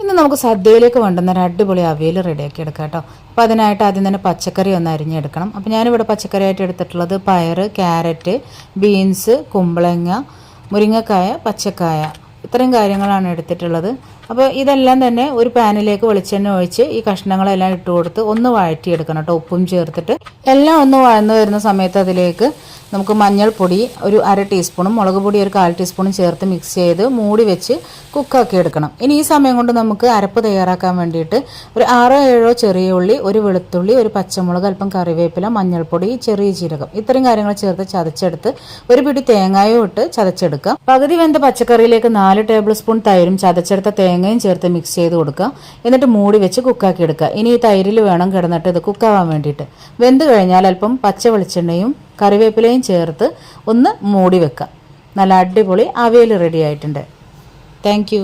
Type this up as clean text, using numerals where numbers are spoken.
ഇന്ന് നമുക്ക് സദ്യയിലേക്ക് വേണ്ടുന്ന ഒരു അടിപൊളി അവിയൽ റെഡിയാക്കി എടുക്കാം കേട്ടോ. അപ്പോൾ അതിനായിട്ട് ആദ്യം തന്നെ പച്ചക്കറി ഒന്ന് അരിഞ്ഞെടുക്കണം. അപ്പോൾ ഞാനിവിടെ പച്ചക്കറിയായിട്ട് എടുത്തിട്ടുള്ളത് പയർ, ക്യാരറ്റ്, ബീൻസ്, കുമ്പളങ്ങ, മുരിങ്ങക്കായ, പച്ചക്കായ, ഇത്രയും കാര്യങ്ങളാണ് എടുത്തിട്ടുള്ളത്. അപ്പോൾ ഇതെല്ലാം തന്നെ ഒരു പാനിലേക്ക് വെളിച്ചെണ്ണ ഒഴിച്ച് ഈ കഷ്ണങ്ങളെല്ലാം ഇട്ട് കൊടുത്ത് ഒന്ന് വഴറ്റിയെടുക്കണം കേട്ടോ, ഉപ്പും ചേർത്തിട്ട്. എല്ലാം ഒന്ന് വഴന്നു വരുന്ന സമയത്ത് അതിലേക്ക് നമുക്ക് മഞ്ഞൾപ്പൊടി ഒരു 1/2 ടീസ്പൂണും മുളക് പൊടി ഒരു 1/4 ടീസ്പൂണും ചേർത്ത് മിക്സ് ചെയ്ത് മൂടി വെച്ച് കുക്കാക്കി എടുക്കണം. ഇനി ഈ സമയം കൊണ്ട് നമുക്ക് അരപ്പ് തയ്യാറാക്കാൻ വേണ്ടിയിട്ട് ഒരു 6-7 ചെറിയ ഉള്ളി, ഒരു വെളുത്തുള്ളി, ഒരു പച്ചമുളക്, അല്പം കറിവേപ്പില, മഞ്ഞൾപ്പൊടി, ചെറിയ ജീരകം, ഇത്രയും കാര്യങ്ങൾ ചേർത്ത് ചതച്ചെടുത്ത് ഒരു പിടി തേങ്ങയും ഇട്ട് ചതച്ചെടുക്കുക. പകുതി വെന്ത പച്ചക്കറിയിലേക്ക് 4 ടേബിൾ സ്പൂൺ തൈരും ചതച്ചെടുത്ത തേങ്ങയും ചേർത്ത് മിക്സ് ചെയ്ത് കൊടുക്കുക. എന്നിട്ട് മൂടി വെച്ച് കുക്കാക്കി എടുക്കുക. ഇനി ഈ തൈരിൽ വേണം കിടന്നിട്ട് ഇത് കുക്കാവാൻ വേണ്ടിയിട്ട്. വെന്ത് കഴിഞ്ഞാൽ അല്പം പച്ച വെളിച്ചെണ്ണയും കറിവേപ്പിലയും ചേർത്ത് ഒന്ന് മൂടി വെക്കാം. നല്ല അടിപൊളി അവിയൽ റെഡി ആയിട്ടുണ്ട്. താങ്ക്